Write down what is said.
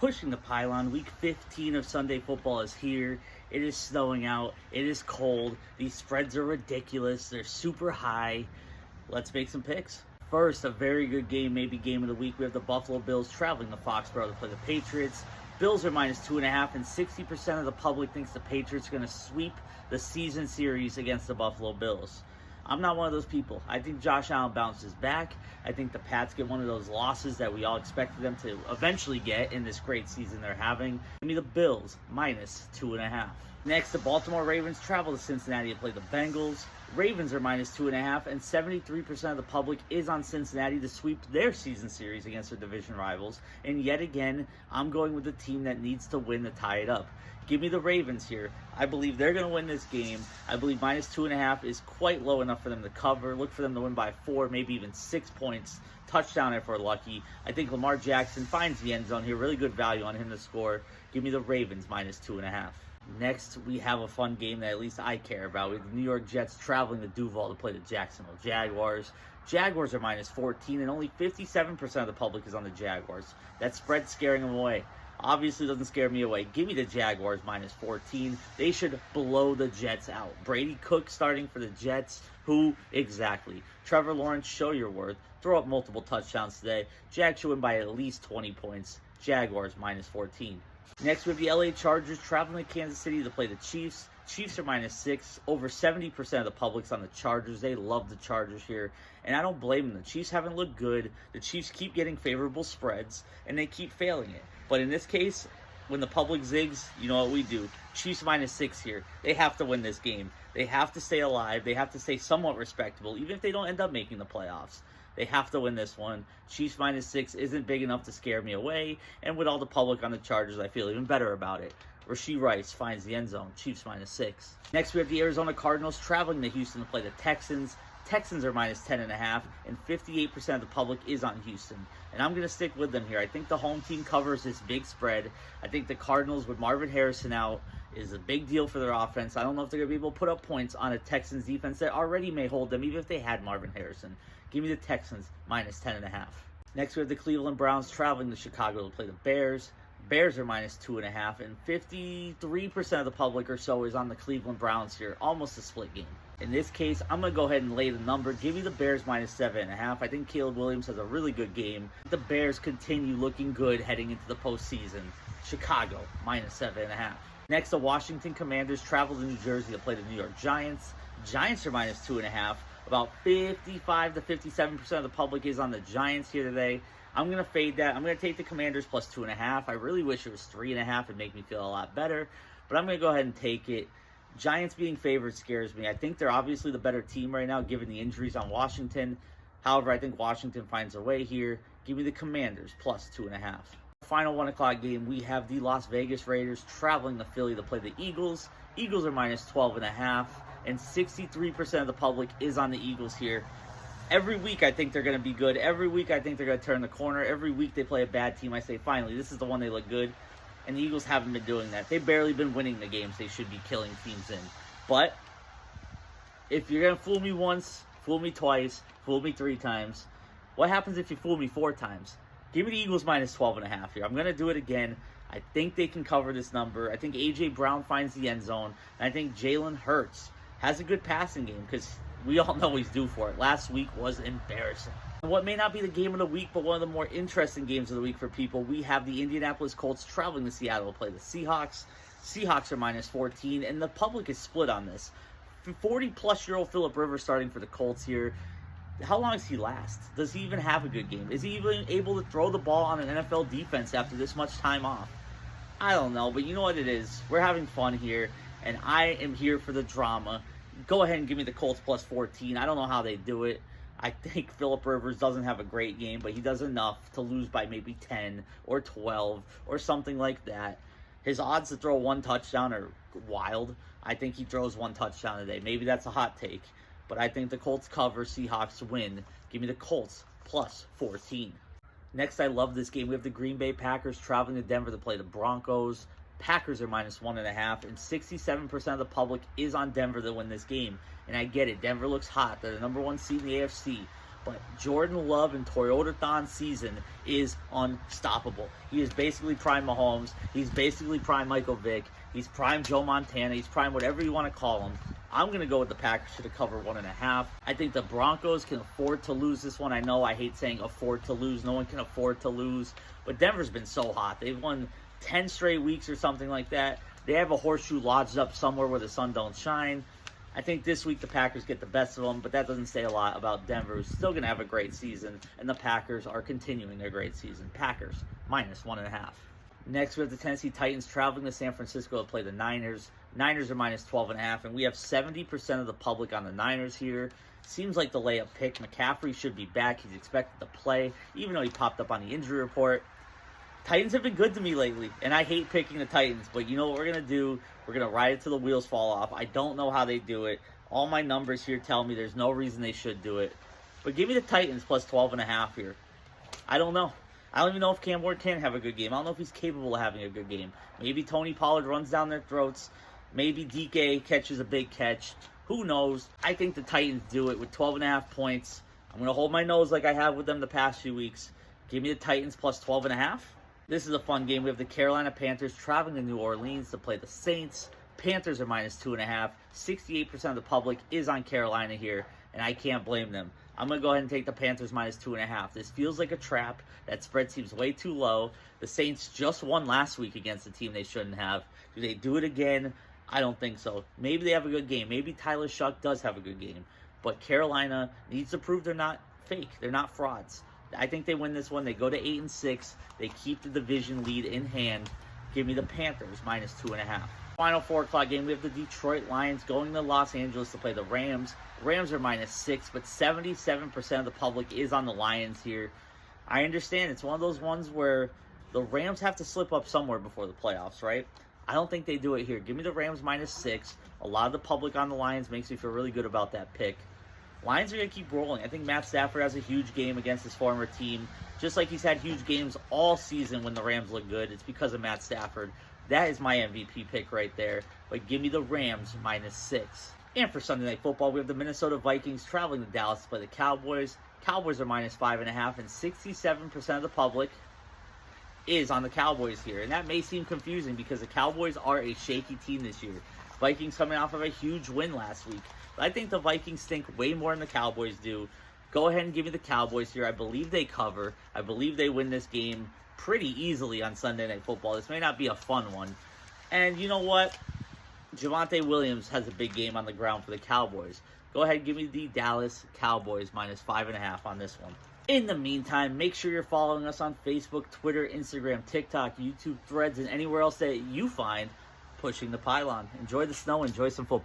pushing the pylon. Week 15 of Sunday football is here. It is snowing out. It is cold. These spreads are ridiculous. They're super high. Let's make some picks. First, a very good game, maybe game of the week. We have the Buffalo Bills traveling to Foxborough to play the Patriots. Bills are -2.5, and 60% of the public thinks the Patriots are going to sweep the season series against the Buffalo Bills. I'm not one of those people. I think Josh Allen bounces back. I think the Pats get one of those losses that we all expected them to eventually get in this great season they're having. Give me the Bills, -2.5. Next, the Baltimore Ravens travel to Cincinnati to play the Bengals. Ravens are -2.5, and 73% of the public is on Cincinnati to sweep their season series against their division rivals. And yet again, I'm going with the team that needs to win to tie it up. Give me the Ravens here. I believe they're going to win this game. I believe -2.5 is quite low enough for them to cover. Look for them to win by 4, maybe even 6 points. Touchdown if we're lucky. I think Lamar Jackson finds the end zone here. Really good value on him to score. Give me the Ravens -2.5. Next, we have a fun game that at least I care about. We have the New York Jets traveling to Duval to play the Jacksonville Jaguars. Jaguars are -14, and only 57% of the public is on the Jaguars. That spread's scaring them away. Obviously doesn't scare me away. Give me the Jaguars -14. They should blow the Jets out. Brady Cook starting for the Jets. Who exactly? Trevor Lawrence, show your worth. Throw up multiple touchdowns today. Jags should win by at least 20 points. Jaguars -14. Next, we have the LA Chargers traveling to Kansas City to play the Chiefs. Chiefs are -6. Over 70% of the public's on the Chargers. They love the Chargers here, and I don't blame them. The Chiefs haven't looked good. The Chiefs keep getting favorable spreads, and they keep failing it. But in this case, when the public zigs, you know what we do. Chiefs -6 here. They have to win this game. They have to stay alive. They have to stay somewhat respectable, even if they don't end up making the playoffs. They have to win this one. Chiefs -6 isn't big enough to scare me away. And with all the public on the Chargers, I feel even better about it. Rashee Rice finds the end zone. Chiefs -6. Next, we have the Arizona Cardinals traveling to Houston to play the Texans. Texans are -10.5, and 58% of the public is on Houston. And I'm going to stick with them here. I think the home team covers this big spread. I think the Cardinals with Marvin Harrison out is a big deal for their offense. I don't know if they're going to be able to put up points on a Texans defense that already may hold them, even if they had Marvin Harrison. Give me the Texans -10.5. Next, we have the Cleveland Browns traveling to Chicago to play the Bears. Bears are -2.5, and 53% of the public or so is on the Cleveland Browns here. Almost a split game. In this case, I'm going to go ahead and lay the number. Give me the Bears -7.5. I think Caleb Williams has a really good game. The Bears continue looking good heading into the postseason. Chicago -7.5. Next, the Washington Commanders travel to New Jersey to play the New York Giants. Giants are -2.5. About 55 to 57% of the public is on the Giants here today. I'm going to fade that. I'm going to take the Commanders +2.5. I really wish it was 3.5. It'd make me feel a lot better. But I'm going to go ahead and take it. Giants being favored scares me. I think they're obviously the better team right now, given the injuries on Washington. However, I think Washington finds a way here. Give me the Commanders +2.5. Final 1 o'clock game, we have the Las Vegas Raiders traveling to Philly to play the Eagles. Eagles are -12.5, and 63% of the public is on the Eagles here. Every week I think they're going to be good. Every week I think they're going to turn the corner. Every week they play a bad team, I say, finally, this is the one they look good. And the Eagles haven't been doing that. They've barely been winning the games they should be killing teams in. But if you're going to fool me once, fool me twice, fool me 3 times, what happens if you fool me 4 times? Give me the Eagles -12.5 here. I'm going to do it again. I think they can cover this number. I think A.J. Brown finds the end zone. And I think Jalen Hurts has a good passing game because we all know he's due for it. Last week was embarrassing. And what may not be the game of the week, but one of the more interesting games of the week for people, we have the Indianapolis Colts traveling to Seattle to play the Seahawks. Seahawks are -14, and the public is split on this. 40-plus-year-old Phillip Rivers starting for the Colts here. How long does he last? Does he even have a good game? Is he even able to throw the ball on an NFL defense after this much time off? I don't know, but you know what it is. We're having fun here, and I am here for the drama. Go ahead and give me the Colts +14. I don't know how they do it. I think Phillip Rivers doesn't have a great game, but he does enough to lose by maybe 10 or 12 or something like that. His odds to throw 1 touchdown are wild. I think he throws 1 touchdown today. Maybe that's a hot take, but I think the Colts cover, Seahawks win. Give me the Colts +14. Next, I love this game. We have the Green Bay Packers traveling to Denver to play the Broncos. Packers are -1.5, and 67% of the public is on Denver to win this game. And I get it. Denver looks hot. They're the #1 seed in the AFC. But Jordan Love in Toyotathon season is unstoppable. He is basically prime Mahomes. He's basically prime Michael Vick. He's prime Joe Montana. He's prime whatever you want to call him. I'm going to go with the Packers to cover 1.5. I think the Broncos can afford to lose this one. I know I hate saying afford to lose. No one can afford to lose. But Denver's been so hot. They've won 10 straight weeks or something like that. They have a horseshoe lodged up somewhere where the sun don't shine. I think this week the Packers get the best of them, but that doesn't say a lot about Denver, who's still going to have a great season, and the Packers are continuing their great season. Packers, -1.5. Next, we have the Tennessee Titans traveling to San Francisco to play the Niners. Niners are -12.5, and we have 70% of the public on the Niners here. Seems like the layup pick. McCaffrey should be back. He's expected to play, even though he popped up on the injury report. Titans have been good to me lately, and I hate picking the Titans, but you know what we're going to do? We're going to ride it till the wheels fall off. I don't know how they do it. All my numbers here tell me there's no reason they should do it. But give me the Titans plus 12.5 here. I don't know. I don't even know if Cam Ward can have a good game. I don't know if he's capable of having a good game. Maybe Tony Pollard runs down their throats. Maybe DK catches a big catch. Who knows? I think the Titans do it with 12.5 points. I'm going to hold my nose like I have with them the past few weeks. Give me the Titans plus 12.5. This is a fun game. We have the Carolina Panthers traveling to New Orleans to play the Saints. Panthers are -2.5. 68% of the public is on Carolina here, and I can't blame them. I'm going to go ahead and take the Panthers -2.5. This feels like a trap. That spread seems way too low. The Saints just won last week against a team they shouldn't have. Do they do it again? I don't think so. Maybe they have a good game. Maybe Tyler Shuck does have a good game. But Carolina needs to prove they're not fake. They're not frauds. I think they win this one. They go to 8-6. They keep the division lead in hand. Give me the Panthers -2.5. Final 4 o'clock game, we have the Detroit Lions going to Los Angeles to play the Rams. Rams are -6, but 77% of the public is on the Lions here. I understand it's one of those ones where the Rams have to slip up somewhere before the playoffs, right? I don't think they do it here. Give me the Rams -6. A lot of the public on the Lions makes me feel really good about that pick. Lions are going to keep rolling. I think Matt Stafford has a huge game against his former team. Just like he's had huge games all season when the Rams look good. It's because of Matt Stafford. That is my MVP pick right there. But give me the Rams -6. And for Sunday Night Football, we have the Minnesota Vikings traveling to Dallas to play the Cowboys. Cowboys are -5.5, and 67% of the public is on the Cowboys here. And that may seem confusing because the Cowboys are a shaky team this year. Vikings coming off of a huge win last week. But I think the Vikings stink way more than the Cowboys do. Go ahead and give me the Cowboys here. I believe they cover. I believe they win this game pretty easily on Sunday Night Football. This may not be a fun one. And you know what? Javonte Williams has a big game on the ground for the Cowboys. Go ahead and give me the Dallas Cowboys -5.5 on this one. In the meantime, make sure you're following us on Facebook, Twitter, Instagram, TikTok, YouTube, Threads, and anywhere else that you find Pushing the Pylon. Enjoy the snow. Enjoy some football.